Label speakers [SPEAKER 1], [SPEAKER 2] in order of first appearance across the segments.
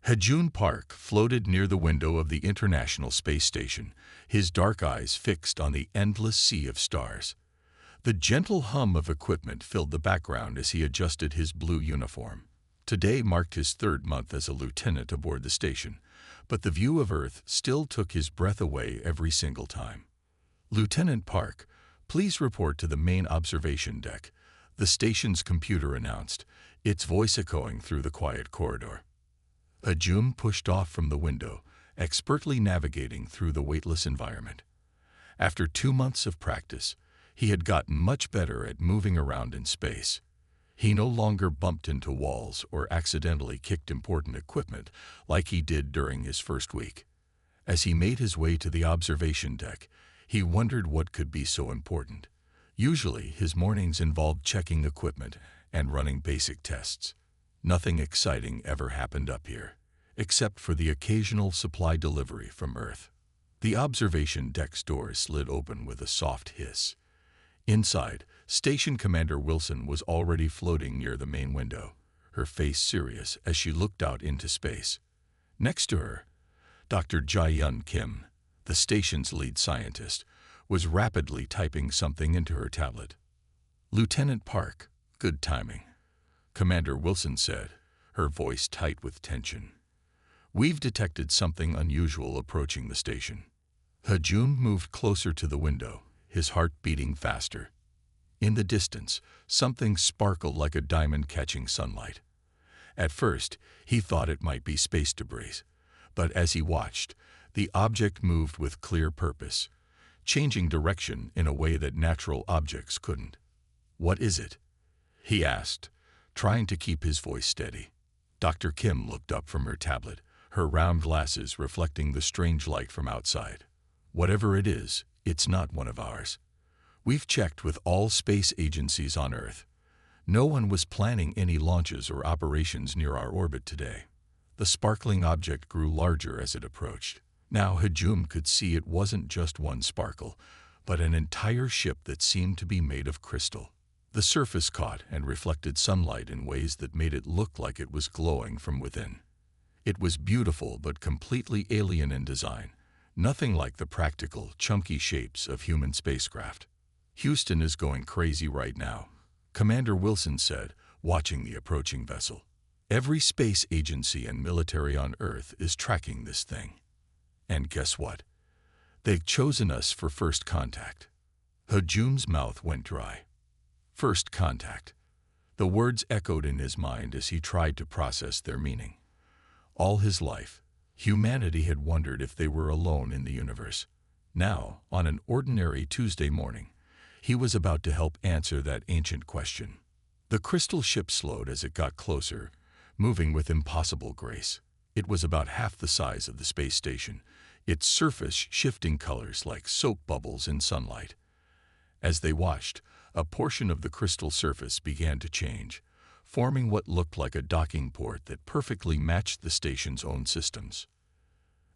[SPEAKER 1] Hejun Park floated near the window of the International Space Station, his dark eyes fixed on the endless sea of stars. The gentle hum of equipment filled the background as he adjusted his blue uniform. Today marked his third month as a lieutenant aboard the station, but the view of Earth still took his breath away every single time. "Lieutenant Park, please report to the main observation deck," the station's computer announced, its voice echoing through the quiet corridor. Hejun pushed off from the window, expertly navigating through the weightless environment. After 2 months of practice, he had gotten much better at moving around in space. He no longer bumped into walls or accidentally kicked important equipment like he did during his first week. As he made his way to the observation deck, he wondered what could be so important. Usually, his mornings involved checking equipment and running basic tests. Nothing exciting ever happened up here, except for the occasional supply delivery from Earth. The observation deck's doors slid open with a soft hiss. Inside, Station Commander Wilson was already floating near the main window, her face serious as she looked out into space. Next to her, Dr. Jae-yun Kim, the station's lead scientist, was rapidly typing something into her tablet. "Lieutenant Park, good timing," Commander Wilson said, her voice tight with tension. "We've detected something unusual approaching the station." Hejun moved closer to the window, his heart beating faster. In the distance, something sparkled like a diamond catching sunlight. At first, he thought it might be space debris, but as he watched, the object moved with clear purpose, changing direction in a way that natural objects couldn't. "What is it?" he asked, trying to keep his voice steady. Dr. Kim looked up from her tablet, her round glasses reflecting the strange light from outside. "Whatever it is, it's not one of ours. We've checked with all space agencies on Earth. No one was planning any launches or operations near our orbit today." The sparkling object grew larger as it approached. Now Hejun could see it wasn't just one sparkle, but an entire ship that seemed to be made of crystal. The surface caught and reflected sunlight in ways that made it look like it was glowing from within. It was beautiful but completely alien in design, nothing like the practical, chunky shapes of human spacecraft. "Houston is going crazy right now," Commander Wilson said, watching the approaching vessel. "Every space agency and military on Earth is tracking this thing. And guess what? They've chosen us for first contact." Hejun's mouth went dry. First contact. The words echoed in his mind as he tried to process their meaning. All his life, humanity had wondered if they were alone in the universe. Now, on an ordinary Tuesday morning, he was about to help answer that ancient question. The crystal ship slowed as it got closer, moving with impossible grace. It was about half the size of the space station, its surface shifting colors like soap bubbles in sunlight. As they watched, a portion of the crystal surface began to change, forming what looked like a docking port that perfectly matched the station's own systems.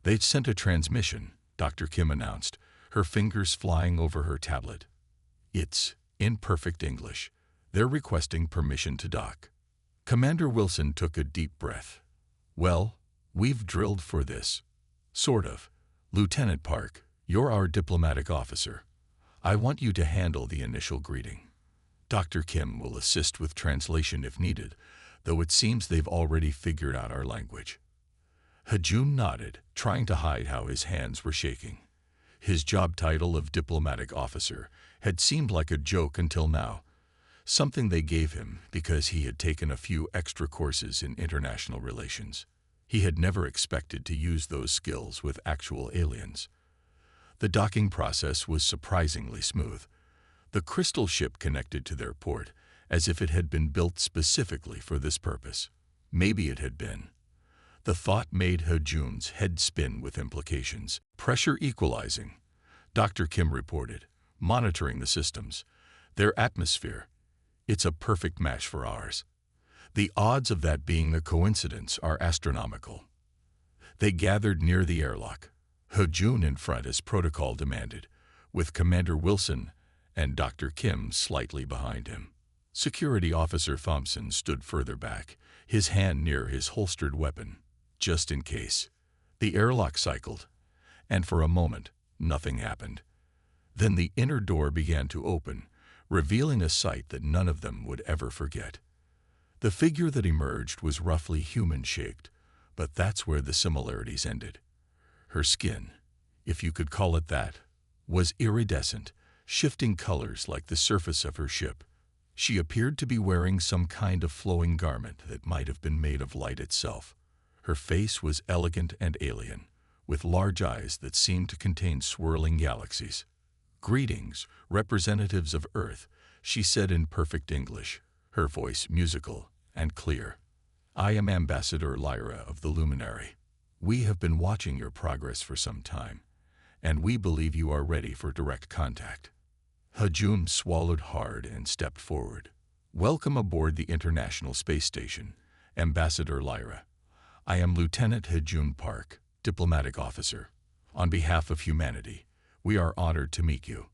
[SPEAKER 1] "They'd sent a transmission," Dr. Kim announced, her fingers flying over her tablet. "It's in perfect English. They're requesting permission to dock." Commander Wilson took a deep breath. "Well, we've drilled for this. Sort of. Lieutenant Park, you're our diplomatic officer. I want you to handle the initial greeting. Dr. Kim will assist with translation if needed, though it seems they've already figured out our language." Hejun nodded, trying to hide how his hands were shaking. His job title of diplomatic officer had seemed like a joke until now, something they gave him because he had taken a few extra courses in international relations. He had never expected to use those skills with actual aliens. The docking process was surprisingly smooth. The crystal ship connected to their port, as if it had been built specifically for this purpose. Maybe it had been. The thought made Hejun's head spin with implications. "Pressure equalizing," Dr. Kim reported, monitoring the systems. "Their atmosphere. It's a perfect match for ours. The odds of that being a coincidence are astronomical." They gathered near the airlock, Hejun in front as protocol demanded, with Commander Wilson and Dr. Kim slightly behind him. Security Officer Thompson stood further back, his hand near his holstered weapon. just in case. The airlock cycled, and for a moment, nothing happened. Then the inner door began to open, revealing a sight that none of them would ever forget. The figure that emerged was roughly human-shaped, but that's where the similarities ended. Her skin, if you could call it that, was iridescent, shifting colors like the surface of her ship. She appeared to be wearing some kind of flowing garment that might have been made of light itself. Her face was elegant and alien, with large eyes that seemed to contain swirling galaxies. "Greetings, representatives of Earth," she said in perfect English, her voice musical and clear. "I am Ambassador Lyra of the Luminary. We have been watching your progress for some time, and we believe you are ready for direct contact." Hejun swallowed hard and stepped forward. "Welcome aboard the International Space Station, Ambassador Lyra. I am Lieutenant Hejun Park, diplomatic officer. On behalf of humanity, we are honored to meet you."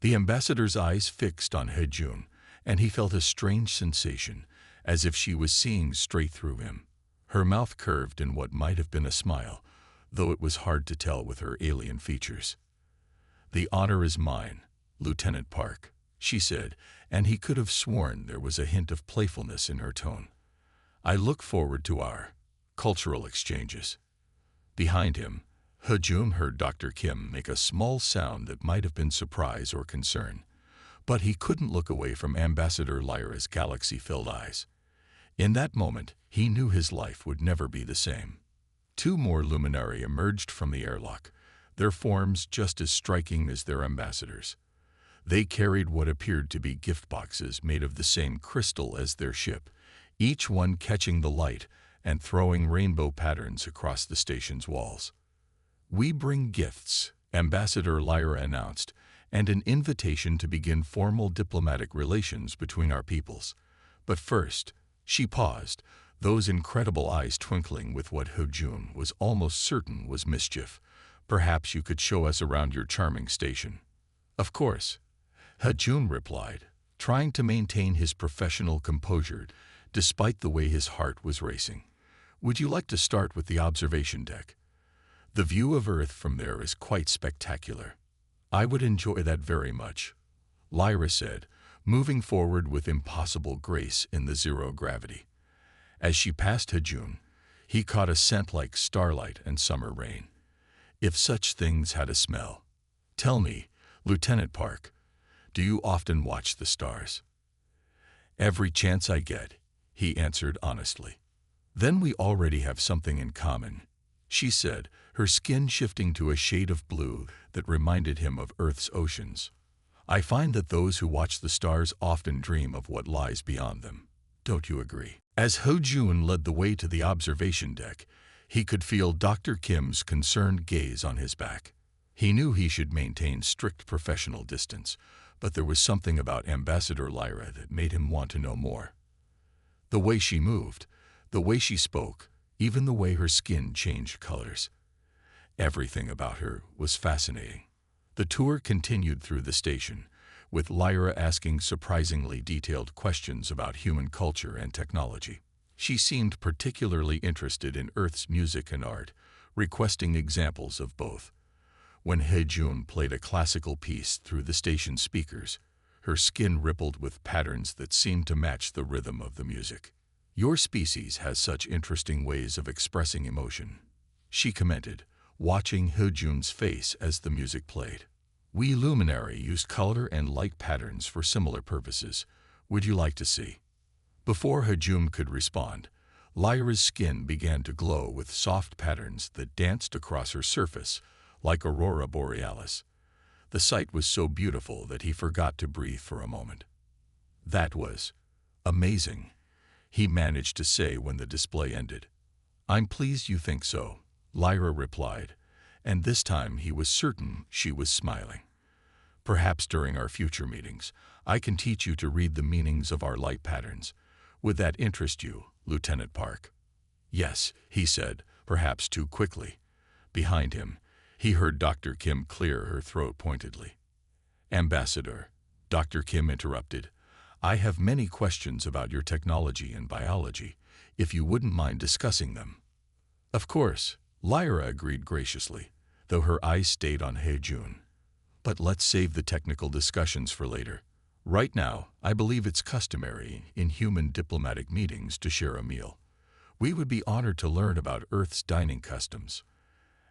[SPEAKER 1] The ambassador's eyes fixed on Hejun, and he felt a strange sensation, as if she was seeing straight through him. Her mouth curved in what might have been a smile, though it was hard to tell with her alien features. "The honor is mine, Lieutenant Park," she said, and he could have sworn there was a hint of playfulness in her tone. "I look forward to our cultural exchanges." Behind him, Hejun heard Dr. Kim make a small sound that might have been surprise or concern, but he couldn't look away from Ambassador Lyra's galaxy-filled eyes. In that moment, he knew his life would never be the same. Two more luminary emerged from the airlock, their forms just as striking as their ambassadors. They carried what appeared to be gift boxes made of the same crystal as their ship, each one catching the light and throwing rainbow patterns across the station's walls. "We bring gifts," Ambassador Lyra announced, "and an invitation to begin formal diplomatic relations between our peoples. But first," she paused, those incredible eyes twinkling with what Hejun was almost certain was mischief. "Perhaps you could show us around your charming station." "Of course," Hejun replied, trying to maintain his professional composure despite the way his heart was racing. "Would you like to start with the observation deck? The view of Earth from there is quite spectacular." "I would enjoy that very much," Lyra said, moving forward with impossible grace in the zero gravity. As she passed Hejun, he caught a scent like starlight and summer rain. If such things had a smell. "Tell me, Lieutenant Park, do you often watch the stars?" "Every chance I get," he answered honestly. "Then we already have something in common," she said, her skin shifting to a shade of blue that reminded him of Earth's oceans. "I find that those who watch the stars often dream of what lies beyond them. Don't you agree?" As Hejun led the way to the observation deck, he could feel Dr. Kim's concerned gaze on his back. He knew he should maintain strict professional distance, but there was something about Ambassador Lyra that made him want to know more. The way she moved, the way she spoke, even the way her skin changed colors. Everything about her was fascinating. The tour continued through the station, with Lyra asking surprisingly detailed questions about human culture and technology. She seemed particularly interested in Earth's music and art, requesting examples of both. When Hejun played a classical piece through the station's speakers, her skin rippled with patterns that seemed to match the rhythm of the music. "Your species has such interesting ways of expressing emotion," she commented, watching Hejun's face as the music played. "We Luminary used color and light patterns for similar purposes. Would you like to see?" Before Hejun could respond, Lyra's skin began to glow with soft patterns that danced across her surface, like aurora borealis. The sight was so beautiful that he forgot to breathe for a moment. "That was amazing," he managed to say when the display ended. "I'm pleased you think so," Lyra replied, and this time he was certain she was smiling. "Perhaps during our future meetings, I can teach you to read the meanings of our light patterns. Would that interest you, Lieutenant Park?" "Yes," he said, perhaps too quickly. Behind him, he heard Dr. Kim clear her throat pointedly. "Ambassador," Dr. Kim interrupted, "I have many questions about your technology and biology, if you wouldn't mind discussing them." Of course, Lyra agreed graciously, though her eyes stayed on Hejun. But let's save the technical discussions for later. Right now, I believe it's customary in human diplomatic meetings to share a meal. We would be honored to learn about Earth's dining customs.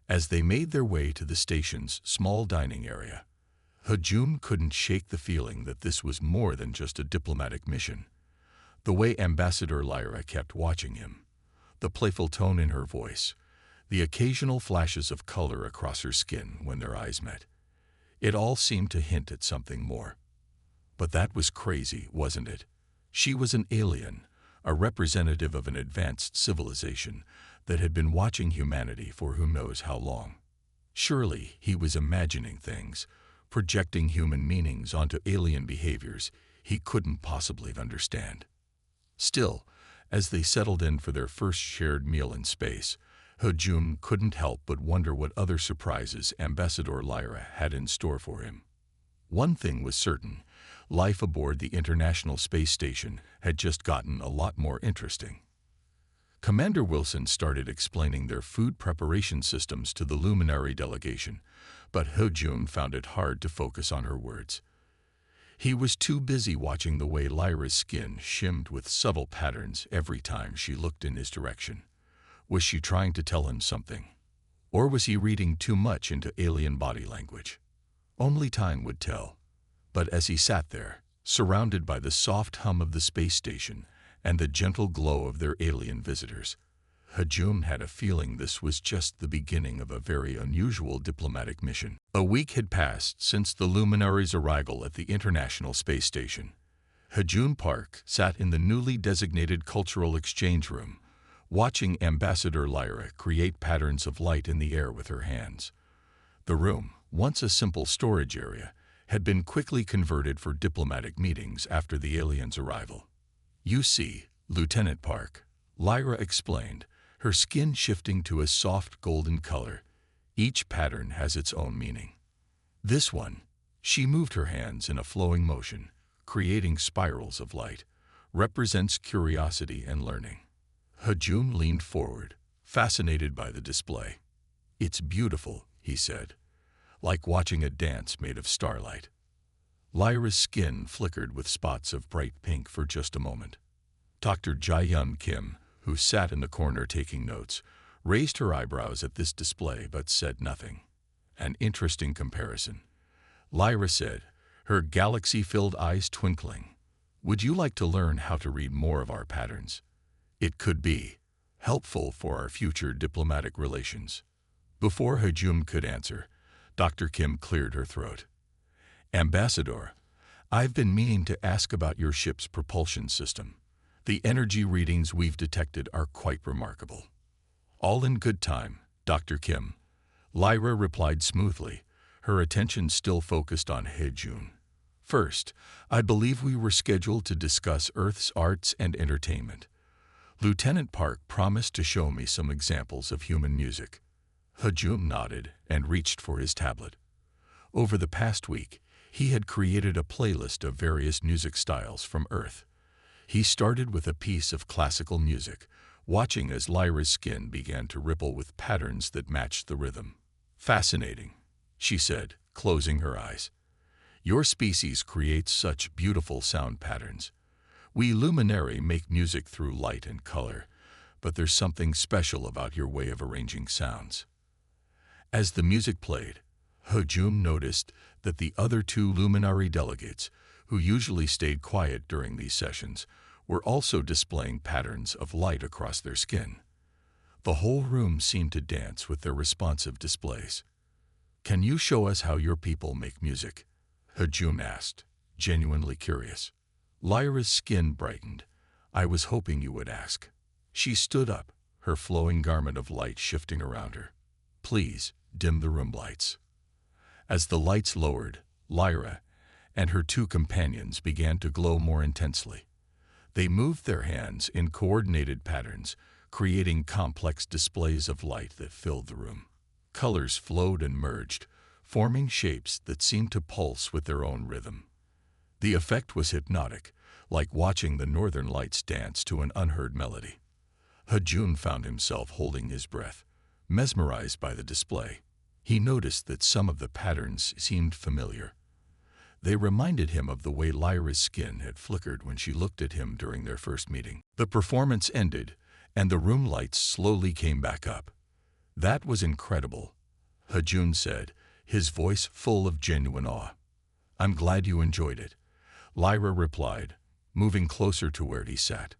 [SPEAKER 1] As they made their way to the station's small dining area, Hejun couldn't shake the feeling that this was more than just a diplomatic mission. The way Ambassador Lyra kept watching him, the playful tone in her voice, the occasional flashes of color across her skin when their eyes met. It all seemed to hint at something more. But that was crazy, wasn't it? She was an alien, a representative of an advanced civilization that had been watching humanity for who knows how long. Surely he was imagining things, projecting human meanings onto alien behaviors he couldn't possibly understand. Still, as they settled in for their first shared meal in space, Hejun couldn't help but wonder what other surprises Ambassador Lyra had in store for him. One thing was certain: life aboard the International Space Station had just gotten a lot more interesting. Commander Wilson started explaining their food preparation systems to the luminary delegation, but Hejun found it hard to focus on her words. He was too busy watching the way Lyra's skin shimmed with subtle patterns every time she looked in his direction. Was she trying to tell him something? Or was he reading too much into alien body language? Only time would tell. But as he sat there, surrounded by the soft hum of the space station and the gentle glow of their alien visitors, Hejun had a feeling this was just the beginning of a very unusual diplomatic mission. A week had passed since the luminary's arrival at the International Space Station. Hejun Park sat in the newly designated Cultural Exchange Room, watching Ambassador Lyra create patterns of light in the air with her hands. The room, once a simple storage area, had been quickly converted for diplomatic meetings after the aliens' arrival. "You see, Lieutenant Park," Lyra explained, her skin shifting to a soft golden color. "Each pattern has its own meaning. This one," she moved her hands in a flowing motion, creating spirals of light, "represents curiosity and learning." Hejun leaned forward, fascinated by the display. "It's beautiful," he said, "like watching a dance made of starlight." Lyra's skin flickered with spots of bright pink for just a moment. Dr. Jae-Yun Kim, who sat in the corner taking notes, raised her eyebrows at this display but said nothing. "An interesting comparison," Lyra said, her galaxy-filled eyes twinkling. "Would you like to learn how to read more of our patterns? It could be helpful for our future diplomatic relations." Before Hejun could answer, Dr. Kim cleared her throat. "Ambassador, I've been meaning to ask about your ship's propulsion system. The energy readings we've detected are quite remarkable." "All in good time, Dr. Kim," Lyra replied smoothly, her attention still focused on Hejun. "First, I believe we were scheduled to discuss Earth's arts and entertainment. Lieutenant Park promised to show me some examples of human music." Hejun nodded and reached for his tablet. Over the past week, he had created a playlist of various music styles from Earth. He started with a piece of classical music, watching as Lyra's skin began to ripple with patterns that matched the rhythm. "Fascinating," she said, closing her eyes. "Your species creates such beautiful sound patterns. We luminary make music through light and color, but there's something special about your way of arranging sounds." As the music played, Hejun noticed that the other two luminary delegates, who usually stayed quiet during these sessions, were also displaying patterns of light across their skin. The whole room seemed to dance with their responsive displays. "Can you show us how your people make music?" Hejun asked, genuinely curious. Lyra's skin brightened. "I was hoping you would ask." She stood up, her flowing garment of light shifting around her. "Please, dim the room lights." As the lights lowered, Lyra and her two companions began to glow more intensely. They moved their hands in coordinated patterns, creating complex displays of light that filled the room. Colors flowed and merged, forming shapes that seemed to pulse with their own rhythm. The effect was hypnotic, like watching the northern lights dance to an unheard melody. Hejun found himself holding his breath, mesmerized by the display. He noticed that some of the patterns seemed familiar. They reminded him of the way Lyra's skin had flickered when she looked at him during their first meeting. The performance ended, and the room lights slowly came back up. "That was incredible," Hejun said, his voice full of genuine awe. "I'm glad you enjoyed it," Lyra replied, moving closer to where he sat.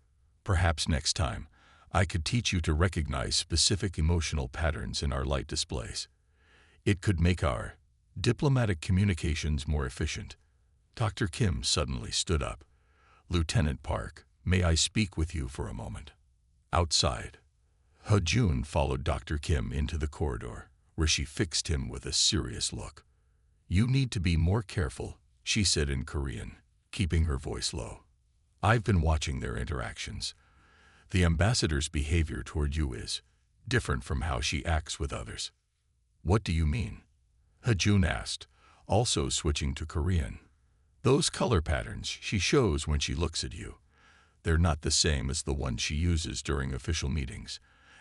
[SPEAKER 1] "Perhaps next time, I could teach you to recognize specific emotional patterns in our light displays. It could make our diplomatic communications more efficient." Dr. Kim suddenly stood up. "Lieutenant Park, may I speak with you for a moment?" Outside, Hejun followed Dr. Kim into the corridor, where she fixed him with a serious look. "You need to be more careful," she said in Korean, keeping her voice low. "I've been watching their interactions. The ambassador's behavior toward you is different from how she acts with others." "What do you mean?" Hejun asked, also switching to Korean. "Those color patterns she shows when she looks at you. They're not the same as the ones she uses during official meetings.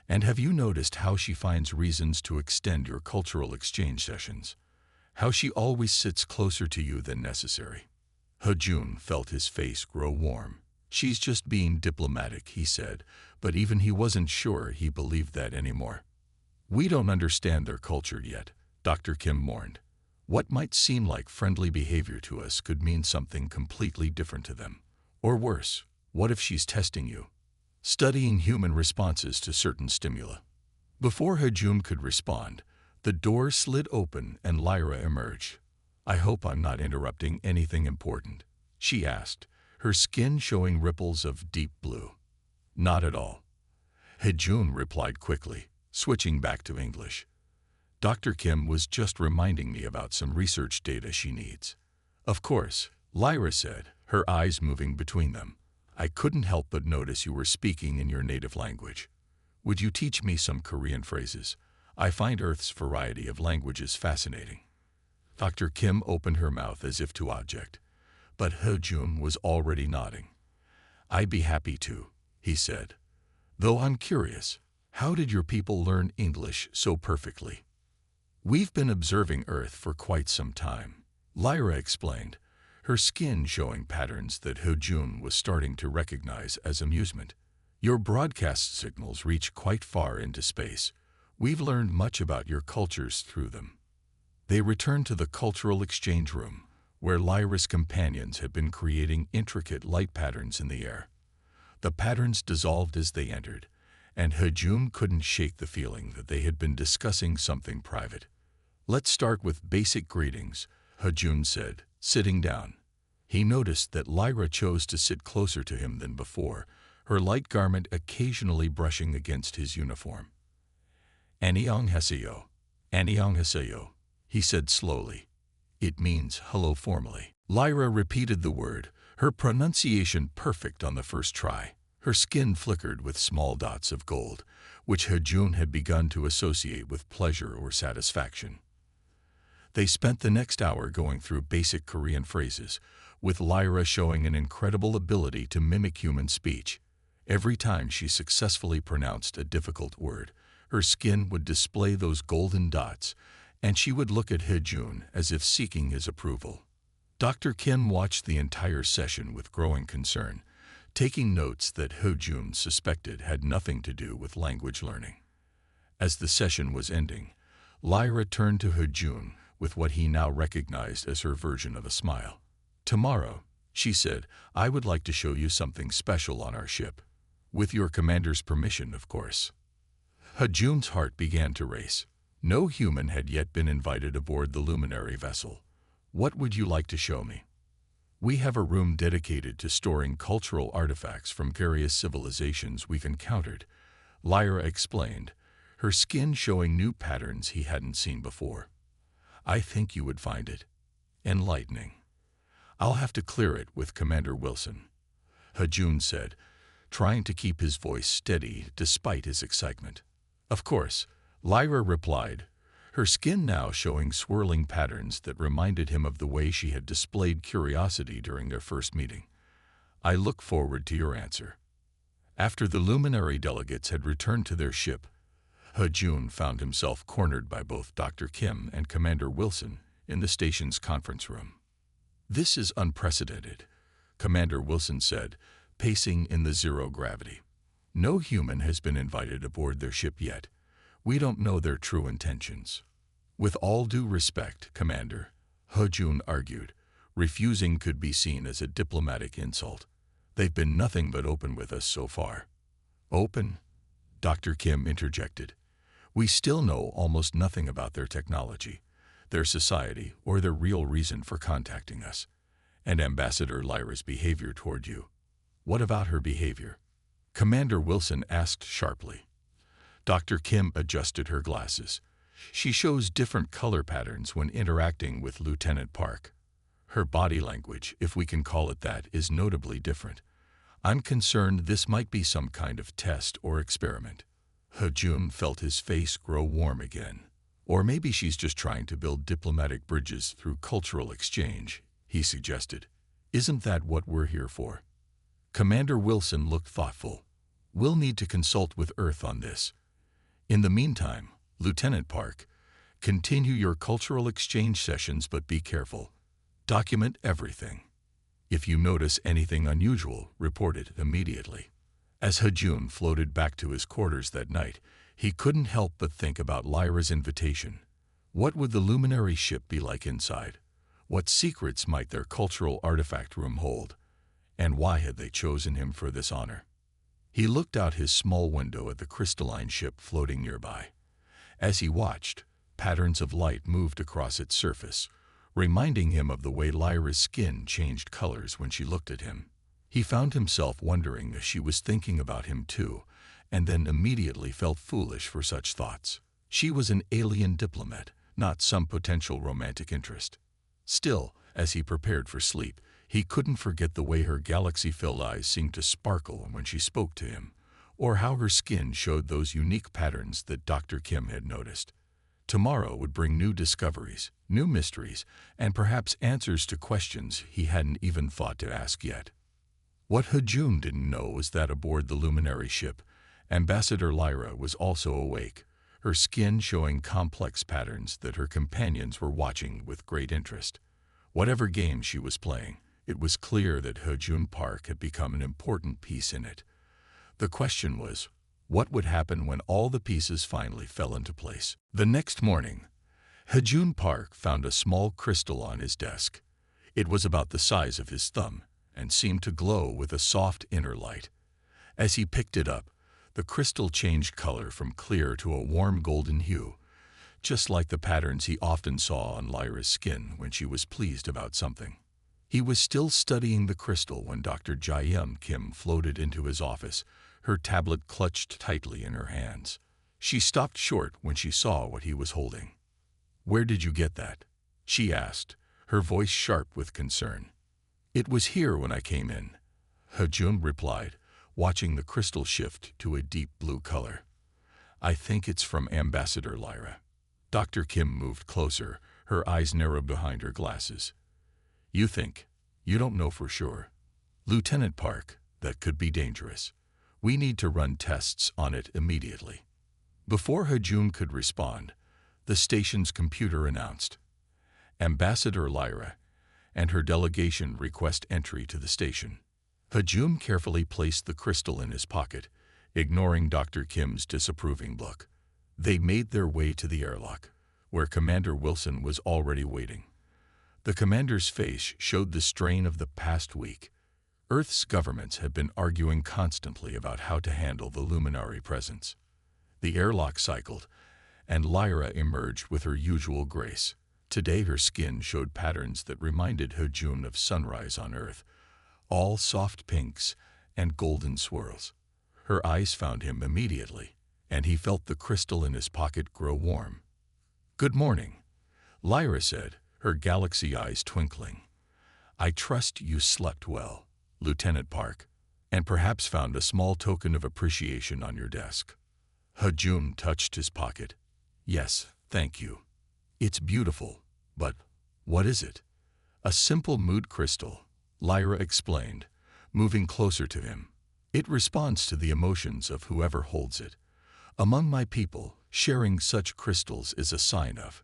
[SPEAKER 1] And have you noticed how she finds reasons to extend your cultural exchange sessions? How she always sits closer to you than necessary?" Hejun felt his face grow warm. "She's just being diplomatic," he said, but even he wasn't sure he believed that anymore. "We don't understand their culture yet," Dr. Kim warned. "What might seem like friendly behavior to us could mean something completely different to them. Or worse, what if she's testing you? Studying human responses to certain stimuli." Before Hejun could respond, the door slid open and Lyra emerged. "I hope I'm not interrupting anything important," she asked, her skin showing ripples of deep blue. "Not at all," Hejun replied quickly, switching back to English. "Dr. Kim was just reminding me about some research data she needs." "Of course," Lyra said, her eyes moving between them. "I couldn't help but notice you were speaking in your native language. Would you teach me some Korean phrases? I find Earth's variety of languages fascinating." Dr. Kim opened her mouth as if to object, but Hejun was already nodding. "I'd be happy to," he said. "Though I'm curious, how did your people learn English so perfectly?" "We've been observing Earth for quite some time," Lyra explained, her skin showing patterns that Hejun was starting to recognize as amusement. "Your broadcast signals reach quite far into space. We've learned much about your cultures through them." They returned to the cultural exchange room, where Lyra's companions had been creating intricate light patterns in the air. The patterns dissolved as they entered, and Hejun couldn't shake the feeling that they had been discussing something private. "Let's start with basic greetings," Hejun said, sitting down. He noticed that Lyra chose to sit closer to him than before, her light garment occasionally brushing against his uniform. "Annyeonghaseyo, annyeonghaseyo," he said slowly. "It means hello formally." Lyra repeated the word, her pronunciation perfect on the first try. Her skin flickered with small dots of gold, which Hejun had begun to associate with pleasure or satisfaction. They spent the next hour going through basic Korean phrases, with Lyra showing an incredible ability to mimic human speech. Every time she successfully pronounced a difficult word, her skin would display those golden dots, and she would look at Hejun as if seeking his approval. Dr. Kim watched the entire session with growing concern, taking notes that Hejun suspected had nothing to do with language learning. As the session was ending, Lyra turned to Hejun with what he now recognized as her version of a smile. "Tomorrow," she said, "I would like to show you something special on our ship. With your commander's permission, of course." Hejun's heart began to race. No human had yet been invited aboard the luminary vessel. "What would you like to show me?" "We have a room dedicated to storing cultural artifacts from various civilizations we've encountered," Lyra explained, her skin showing new patterns he hadn't seen before. "I think you would find it enlightening." "I'll have to clear it with Commander Wilson," Hejun said, trying to keep his voice steady despite his excitement. "Of course," Lyra replied, her skin now showing swirling patterns that reminded him of the way she had displayed curiosity during their first meeting. "I look forward to your answer." After the luminary delegates had returned to their ship, He-Jun found himself cornered by both Dr. Kim and Commander Wilson in the station's conference room. "This is unprecedented," Commander Wilson said, pacing in the zero gravity. "No human has been invited aboard their ship yet. We don't know their true intentions." "With all due respect, Commander," He-Jun argued, refusing could be seen as a diplomatic insult. "They've been nothing but open with us so far." "Open?" Dr. Kim interjected. "We still know almost nothing about their technology, their society, or their real reason for contacting us. And Ambassador Lyra's behavior toward you. What about her behavior?" Commander Wilson asked sharply. Dr. Kim adjusted her glasses. "She shows different color patterns when interacting with Lieutenant Park. Her body language, if we can call it that, is notably different. I'm concerned this might be some kind of test or experiment." He-Jun felt his face grow warm again. "Or maybe she's just trying to build diplomatic bridges through cultural exchange," he suggested. "Isn't that what we're here for?" Commander Wilson looked thoughtful. "We'll need to consult with Earth on this. In the meantime, Lieutenant Park, continue your cultural exchange sessions, but be careful. Document everything. If you notice anything unusual, report it immediately." As He-Jun floated back to his quarters that night, he couldn't help but think about Lyra's invitation. What would the luminary ship be like inside? What secrets might their cultural artifact room hold? And why had they chosen him for this honor? He looked out his small window at the crystalline ship floating nearby. As he watched, patterns of light moved across its surface, reminding him of the way Lyra's skin changed colors when she looked at him. He found himself wondering if she was thinking about him too, and then immediately felt foolish for such thoughts. She was an alien diplomat, not some potential romantic interest. Still, as he prepared for sleep, he couldn't forget the way her galaxy-filled eyes seemed to sparkle when she spoke to him, or how her skin showed those unique patterns that Dr. Kim had noticed. Tomorrow would bring new discoveries, new mysteries, and perhaps answers to questions he hadn't even thought to ask yet. What He-Jun didn't know was that aboard the luminary ship, Ambassador Lyra was also awake, her skin showing complex patterns that her companions were watching with great interest. Whatever game she was playing, it was clear that He-Jun Park had become an important piece in it. The question was, what would happen when all the pieces finally fell into place? The next morning, He-Jun Park found a small crystal on his desk. It was about the size of his thumb and seemed to glow with a soft inner light. As he picked it up, the crystal changed color from clear to a warm golden hue, just like the patterns he often saw on Lyra's skin when she was pleased about something. He was still studying the crystal when Dr. Jae-yum Kim floated into his office, her tablet clutched tightly in her hands. She stopped short when she saw what he was holding. "Where did you get that?" she asked, her voice sharp with concern. "It was here when I came in," He-Jun replied, watching the crystal shift to a deep blue color. "I think it's from Ambassador Lyra." Dr. Kim moved closer, her eyes narrowed behind her glasses. "You think? You don't know for sure." "Lieutenant Park, that could be dangerous. We need to run tests on it immediately." Before He-Jun could respond, the station's computer announced, "Ambassador Lyra and her delegation request entry to the station." He-Jun carefully placed the crystal in his pocket, ignoring Dr. Kim's disapproving look. They made their way to the airlock, where Commander Wilson was already waiting. The commander's face showed the strain of the past week. Earth's governments had been arguing constantly about how to handle the luminary presence. The airlock cycled, and Lyra emerged with her usual grace. Today her skin showed patterns that reminded He-Jun of sunrise on Earth, all soft pinks and golden swirls. Her eyes found him immediately, and he felt the crystal in his pocket grow warm. "Good morning," Lyra said, her galaxy eyes twinkling. "I trust you slept well, Lieutenant Park, and perhaps found a small token of appreciation on your desk." He-Jun touched his pocket. "Yes, thank you. It's beautiful, but what is it?" "A simple mood crystal," Lyra explained, moving closer to him. It responds to the emotions of whoever holds it. Among my people, sharing such crystals is a sign of—"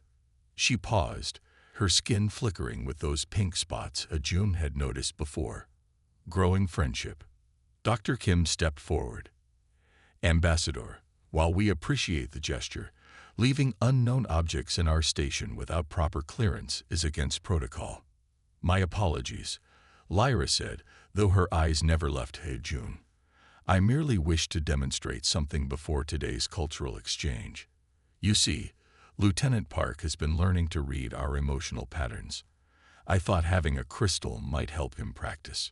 [SPEAKER 1] She paused, her skin flickering with those pink spots June had noticed before. "Growing friendship." Dr. Kim stepped forward. "Ambassador, while we appreciate the gesture, leaving unknown objects in our station without proper clearance is against protocol." "My apologies," Lyra said, though her eyes never left June. "I merely wished to demonstrate something before today's cultural exchange. You see, Lieutenant Park has been learning to read our emotional patterns. I thought having a crystal might help him practice."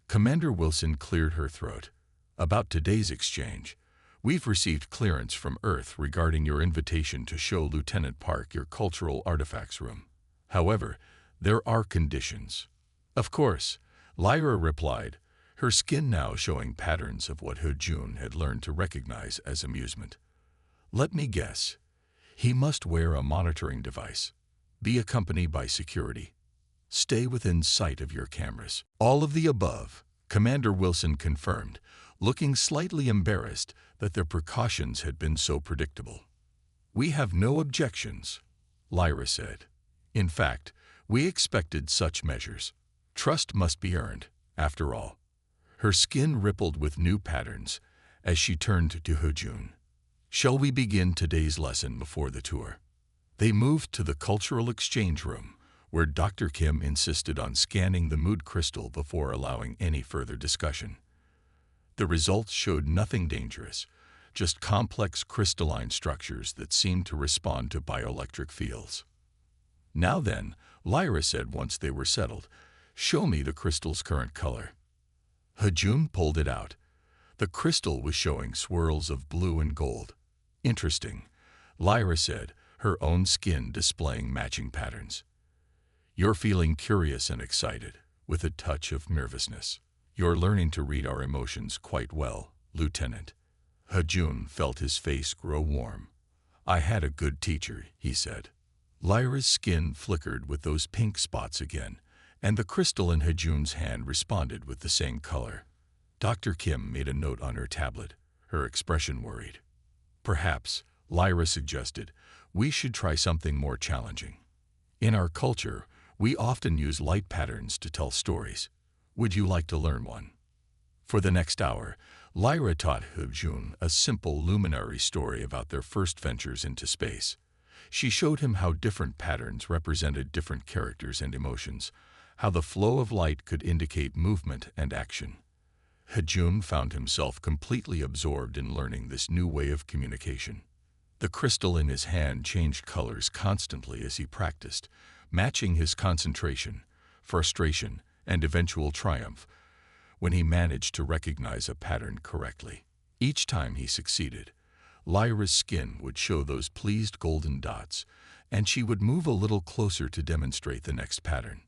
[SPEAKER 1] Commander Wilson cleared her throat. "About today's exchange, we've received clearance from Earth regarding your invitation to show Lieutenant Park your cultural artifacts room. However, there are conditions." "Of course," Lyra replied, her skin now showing patterns of what June had learned to recognize as amusement. "Let me guess. He must wear a monitoring device, be accompanied by security, stay within sight of your cameras." "All of the above," Commander Wilson confirmed, looking slightly embarrassed that their precautions had been so predictable. "We have no objections," Lyra said. "In fact, we expected such measures. Trust must be earned, after all." Her skin rippled with new patterns as she turned to June. "Shall we begin today's lesson before the tour?" They moved to the cultural exchange room, where Dr. Kim insisted on scanning the mood crystal before allowing any further discussion. The results showed nothing dangerous, just complex crystalline structures that seemed to respond to bioelectric fields. "Now then," Lyra said once they were settled, "show me the crystal's current color." June pulled it out. The crystal was showing swirls of blue and gold. "Interesting," Lyra said, her own skin displaying matching patterns. "You're feeling curious and excited, with a touch of nervousness. You're learning to read our emotions quite well, Lieutenant." June felt his face grow warm. "I had a good teacher," he said. Lyra's skin flickered with those pink spots again, and the crystal in June's hand responded with the same color. Dr. Kim made a note on her tablet, her expression worried. "Perhaps," Lyra suggested, "we should try something more challenging. In our culture, we often use light patterns to tell stories. Would you like to learn one?" For the next hour, Lyra taught June a simple luminary story about their first ventures into space. She showed him how different patterns represented different characters and emotions, how the flow of light could indicate movement and action. June found himself completely absorbed in learning this new way of communication. The crystal in his hand changed colors constantly as he practiced, matching his concentration, frustration, and eventual triumph when he managed to recognize a pattern correctly. Each time he succeeded, Lyra's skin would show those pleased golden dots, and she would move a little closer to demonstrate the next pattern.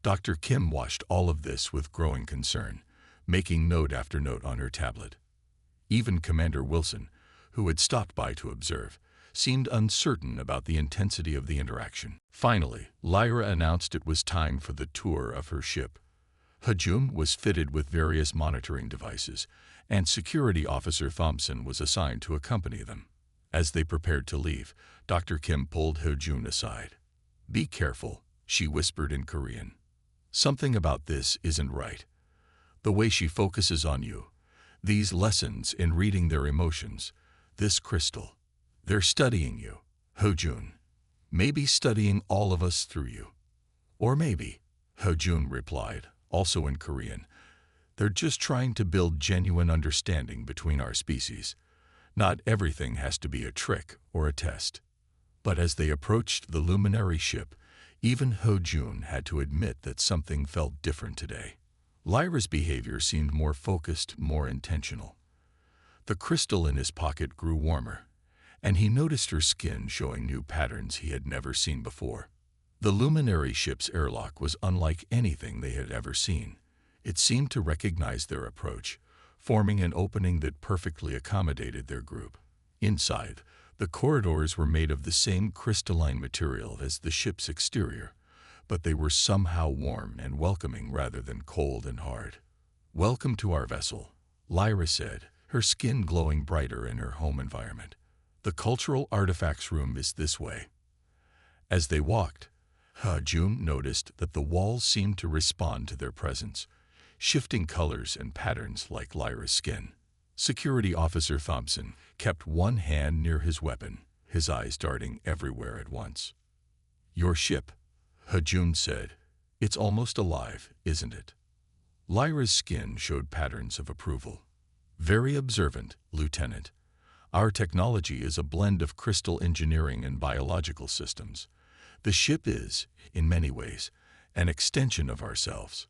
[SPEAKER 1] Dr. Kim watched all of this with growing concern, making note after note on her tablet. Even Commander Wilson, who had stopped by to observe, seemed uncertain about the intensity of the interaction. Finally, Lyra announced it was time for the tour of her ship. June was fitted with various monitoring devices, and Security Officer Thompson was assigned to accompany them. As they prepared to leave, Dr. Kim pulled June aside. "Be careful," she whispered in Korean. "Something about this isn't right. The way she focuses on you, these lessons in reading their emotions, this crystal. They're studying you, June. Maybe studying all of us through you. Or maybe," June replied, also in Korean, "they're just trying to build genuine understanding between our species. Not everything has to be a trick or a test." But as they approached the luminary ship, even June had to admit that something felt different today. Lyra's behavior seemed more focused, more intentional. The crystal in his pocket grew warmer, and he noticed her skin showing new patterns he had never seen before. The luminary ship's airlock was unlike anything they had ever seen. It seemed to recognize their approach, forming an opening that perfectly accommodated their group. Inside, the corridors were made of the same crystalline material as the ship's exterior, but they were somehow warm and welcoming rather than cold and hard. "Welcome to our vessel," Lyra said, her skin glowing brighter in her home environment. The cultural artifacts room is this way. As they walked, June noticed that the walls seemed to respond to their presence, shifting colors and patterns like Lyra's skin. Security Officer Thompson kept one hand near his weapon, his eyes darting everywhere at once. "Your ship," June said. "It's almost alive, isn't it?" Lyra's skin showed patterns of approval. "Very observant, Lieutenant. Our technology is a blend of crystal engineering and biological systems. The ship is, in many ways, an extension of ourselves."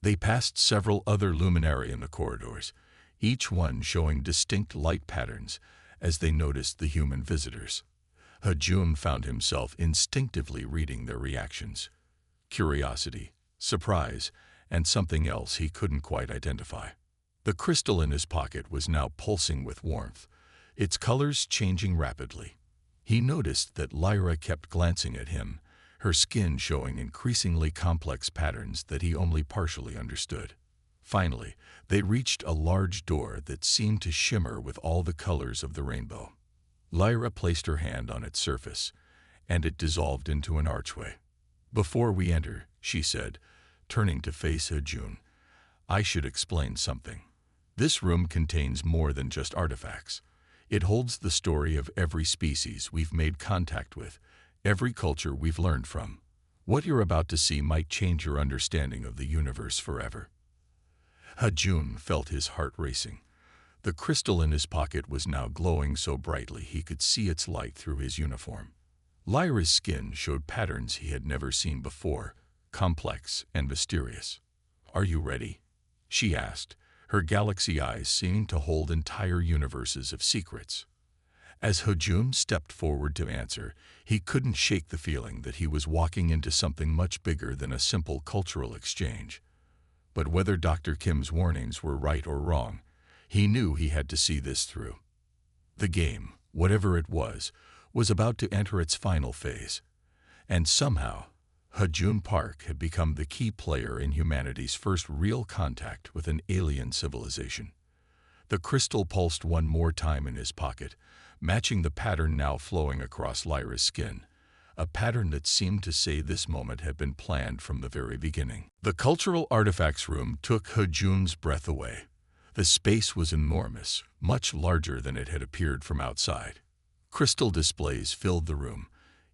[SPEAKER 1] They passed several other luminaries in the corridors, each one showing distinct light patterns as they noticed the human visitors. June found himself instinctively reading their reactions: curiosity, surprise, and something else he couldn't quite identify. The crystal in his pocket was now pulsing with warmth, its colors changing rapidly. He noticed that Lyra kept glancing at him, her skin showing increasingly complex patterns that he only partially understood. Finally, they reached a large door that seemed to shimmer with all the colors of the rainbow. Lyra placed her hand on its surface, and it dissolved into an archway. "Before we enter," she said, turning to face June, "I should explain something. This room contains more than just artifacts. It holds the story of every species we've made contact with, every culture we've learned from. What you're about to see might change your understanding of the universe forever." June felt his heart racing. The crystal in his pocket was now glowing so brightly he could see its light through his uniform. Lyra's skin showed patterns he had never seen before, complex and mysterious. "Are you ready?" she asked, her galaxy eyes seeming to hold entire universes of secrets. As June stepped forward to answer, he couldn't shake the feeling that he was walking into something much bigger than a simple cultural exchange. But whether Dr. Kim's warnings were right or wrong, he knew he had to see this through. The game, whatever it was about to enter its final phase. And somehow, June Park had become the key player in humanity's first real contact with an alien civilization. The crystal pulsed one more time in his pocket, matching the pattern now flowing across Lyra's skin, a pattern that seemed to say this moment had been planned from the very beginning. The cultural artifacts room took June's breath away. The space was enormous, much larger than it had appeared from outside. Crystal displays filled the room,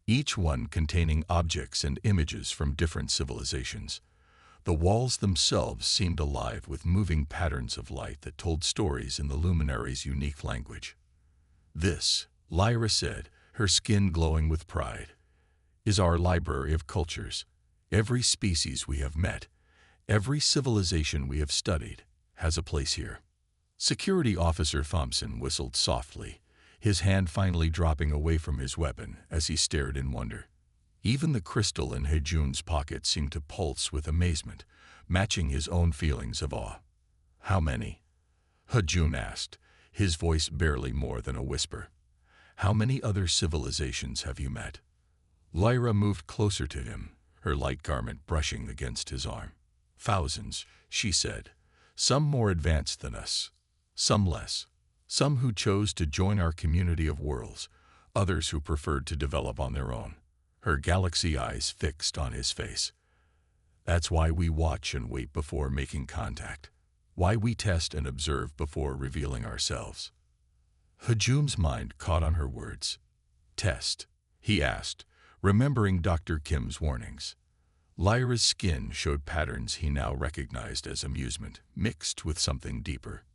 [SPEAKER 1] each one containing objects and images from different civilizations. The walls themselves seemed alive with moving patterns of light that told stories in the luminary's unique language. "This," Lyra said, her skin glowing with pride, "is our library of cultures. Every species we have met, every civilization we have studied, has a place here." Security Officer Thompson whistled softly, his hand finally dropping away from his weapon as he stared in wonder. Even the crystal in June's pocket seemed to pulse with amazement, matching his own feelings of awe. "How many?" June asked, his voice barely more than a whisper. "How many other civilizations have you met?" Lyra moved closer to him, her light garment brushing against his arm. "Thousands," she said. "Some more advanced than us, some less. Some who chose to join our community of worlds, others who preferred to develop on their own." Her galaxy eyes fixed on his face. "That's why we watch and wait before making contact. Why we test and observe before revealing ourselves." June's mind caught on her words. "Test?" he asked, remembering Dr. Kim's warnings. Lyra's skin showed patterns he now recognized as amusement, mixed with something deeper.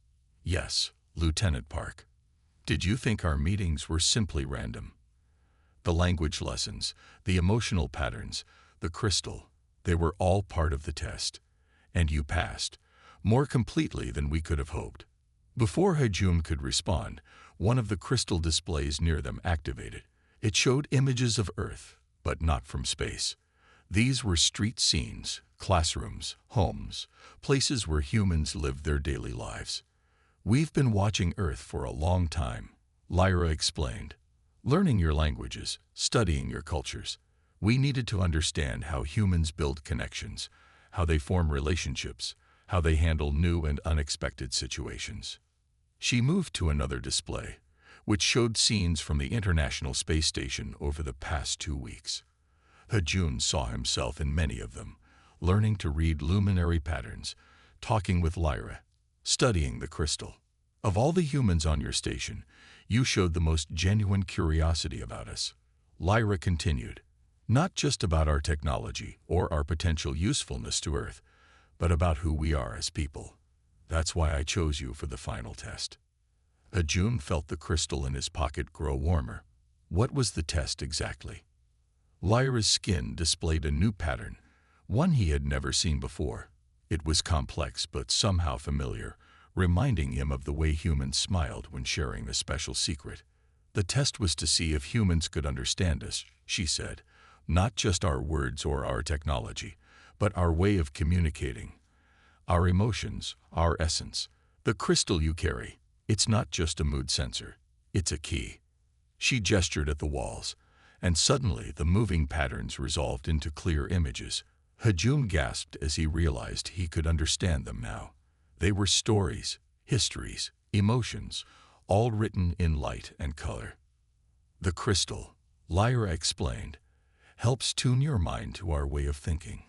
[SPEAKER 1] "Yes, Lieutenant Park. Did you think our meetings were simply random? The language lessons, the emotional patterns, the crystal, they were all part of the test. And you passed, more completely than we could have hoped." Before June could respond, one of the crystal displays near them activated. It showed images of Earth, but not from space. These were street scenes, classrooms, homes, places where humans lived their daily lives. "We've been watching Earth for a long time," Lyra explained. "Learning your languages, studying your cultures. We needed to understand how humans build connections, how they form relationships, how they handle new and unexpected situations. She moved to another display, which showed scenes from the International Space Station over the past 2 weeks. Hejun saw himself in many of them, learning to read luminary patterns, talking with Lyra, studying the crystal. Of all the humans on your station, you showed the most genuine curiosity about us. Lyra continued, not just about our technology or our potential usefulness to Earth, but about who we are as people. That's why I chose you for the final test. Hejun felt the crystal in his pocket grow warmer. What was the test exactly? Lyra's skin displayed a new pattern, one he had never seen before. It was complex but somehow familiar, reminding him of the way humans smiled when sharing a special secret. The test was to see if humans could understand us, she said, not just our words or our technology, but our way of communicating, our emotions, our essence. The crystal you carry, it's not just a mood sensor, it's a key. She gestured at the walls, and suddenly the moving patterns resolved into clear images. Hejun gasped as he realized he could understand them now. They were stories, histories, emotions, all written in light and color. The crystal, Lyra explained, helps tune your mind to our way of thinking.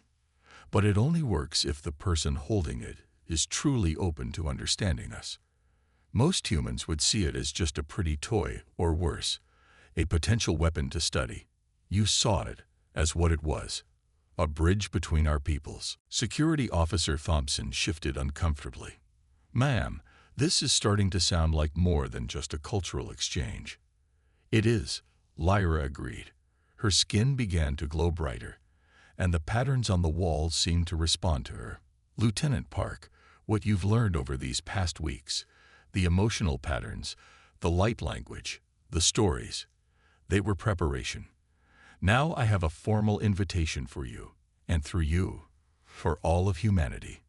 [SPEAKER 1] But it only works if the person holding it is truly open to understanding us. Most humans would see it as just a pretty toy, or worse, a potential weapon to study. You saw it as what it was, a bridge between our peoples. Security Officer Thompson shifted uncomfortably. Ma'am, this is starting to sound like more than just a cultural exchange. It is, Lyra agreed. Her skin began to glow brighter, and the patterns on the walls seemed to respond to her. Lieutenant Park, what you've learned over these past weeks, the emotional patterns, the light language, the stories, they were preparation. Now I have a formal invitation for you, and through you, for all of humanity.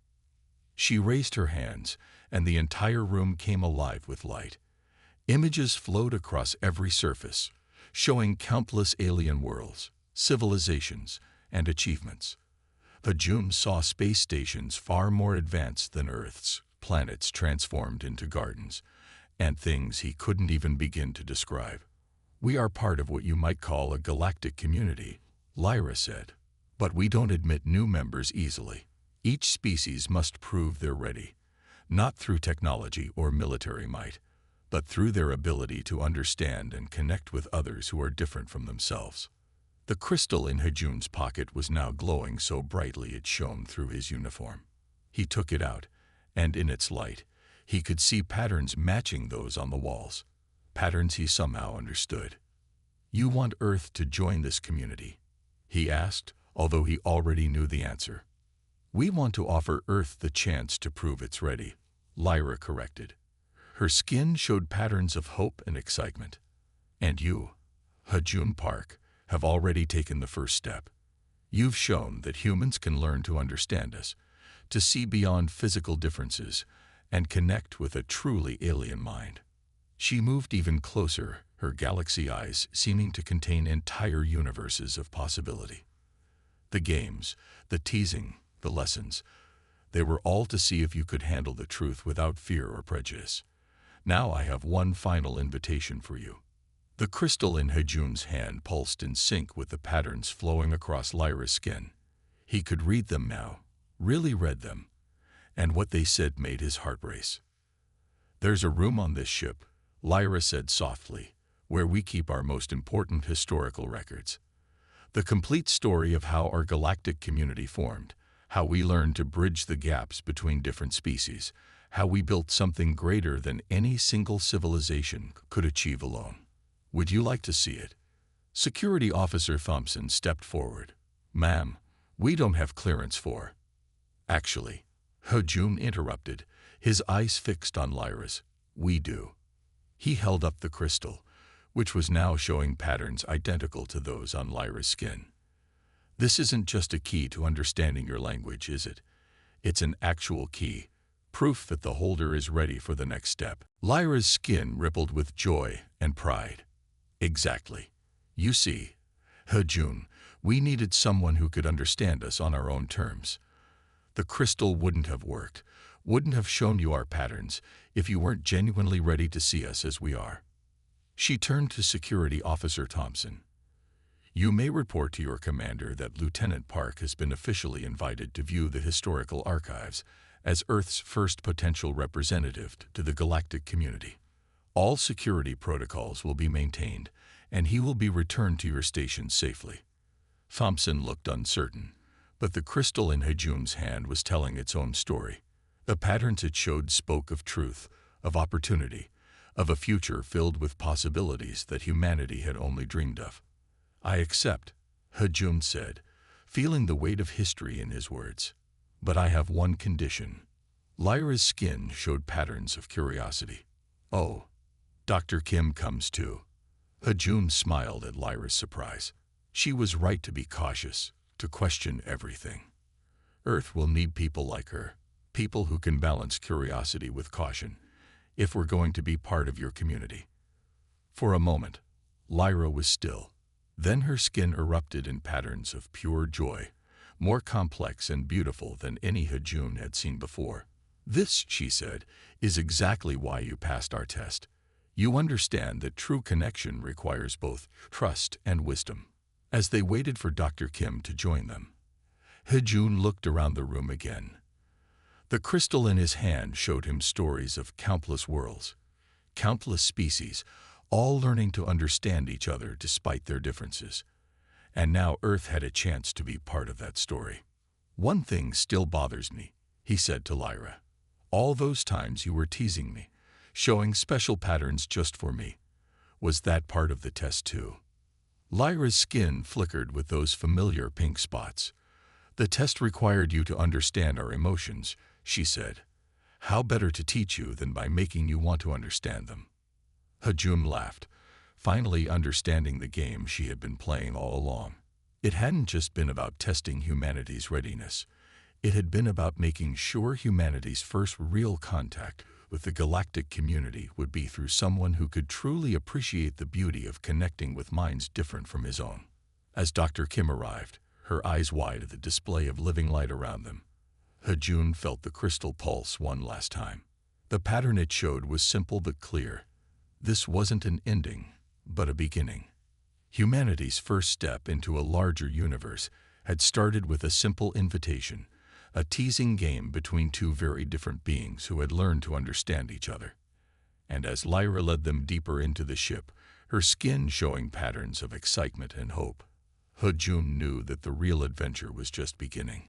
[SPEAKER 1] She raised her hands, and the entire room came alive with light. Images flowed across every surface, showing countless alien worlds, civilizations, and achievements. Hejun saw space stations far more advanced than Earth's, planets transformed into gardens, and things he couldn't even begin to describe. We are part of what you might call a galactic community, Lyra said. But we don't admit new members easily. Each species must prove they're ready, not through technology or military might, but through their ability to understand and connect with others who are different from themselves. The crystal in Hejun's pocket was now glowing so brightly it shone through his uniform. He took it out, and in its light, he could see patterns matching those on the walls, patterns he somehow understood. You want Earth to join this community? He asked, although he already knew the answer. We want to offer Earth the chance to prove it's ready, Lyra corrected. Her skin showed patterns of hope and excitement. And you, Hejun Park, have already taken the first step. You've shown that humans can learn to understand us, to see beyond physical differences, and connect with a truly alien mind. She moved even closer, her galaxy eyes seeming to contain entire universes of possibility. The games, the teasing, the lessons, they were all to see if you could handle the truth without fear or prejudice. Now I have one final invitation for you. The crystal in Hejun's hand pulsed in sync with the patterns flowing across Lyra's skin. He could read them now, really read them, and what they said made his heart race. There's a room on this ship, Lyra said softly, where we keep our most important historical records. The complete story of how our galactic community formed, how we learned to bridge the gaps between different species, how we built something greater than any single civilization could achieve alone. Would you like to see it? Security Officer Thompson stepped forward. Ma'am, we don't have clearance for. Actually, Hejun interrupted, his eyes fixed on Lyra's. We do. He held up the crystal, which was now showing patterns identical to those on Lyra's skin. This isn't just a key to understanding your language, is it? It's an actual key, proof that the holder is ready for the next step. Lyra's skin rippled with joy and pride. Exactly. You see, Hejun, we needed someone who could understand us on our own terms. The crystal wouldn't have worked, wouldn't have shown you our patterns if you weren't genuinely ready to see us as we are. She turned to Security Officer Thompson. You may report to your commander that Lieutenant Park has been officially invited to view the historical archives as Earth's first potential representative to the galactic community. All security protocols will be maintained, and he will be returned to your station safely. Thompson looked uncertain, but the crystal in Hajun's hand was telling its own story. The patterns it showed spoke of truth, of opportunity, of a future filled with possibilities that humanity had only dreamed of. I accept, Hajun said, feeling the weight of history in his words. But I have one condition. Lyra's skin showed patterns of curiosity. Oh, Dr. Kim comes too. Hajun smiled at Lyra's surprise. She was right to be cautious, to question everything. Earth will need people like her, people who can balance curiosity with caution, if we're going to be part of your community. For a moment, Lyra was still. Then her skin erupted in patterns of pure joy, more complex and beautiful than any Hajun had seen before. This, she said, is exactly why you passed our test. You understand that true connection requires both trust and wisdom. As they waited for Dr. Kim to join them, Hajun looked around the room again. The crystal in his hand showed him stories of countless worlds, countless species, all learning to understand each other despite their differences. And now Earth had a chance to be part of that story. One thing still bothers me, he said to Lyra. All those times you were teasing me, showing special patterns just for me. Was that part of the test too? Lyra's skin flickered with those familiar pink spots. The test required you to understand our emotions, she said. How better to teach you than by making you want to understand them? Hajun laughed, finally understanding the game she had been playing all along. It hadn't just been about testing humanity's readiness. It had been about making sure humanity's first real contact with the galactic community would be through someone who could truly appreciate the beauty of connecting with minds different from his own. As Dr. Kim arrived, her eyes wide at the display of living light around them, Hajun felt the crystal pulse one last time. The pattern it showed was simple but clear. This wasn't an ending, but a beginning. Humanity's first step into a larger universe had started with a simple invitation, a teasing game between two very different beings who had learned to understand each other. And as Lyra led them deeper into the ship, her skin showing patterns of excitement and hope, Hajun knew that the real adventure was just beginning.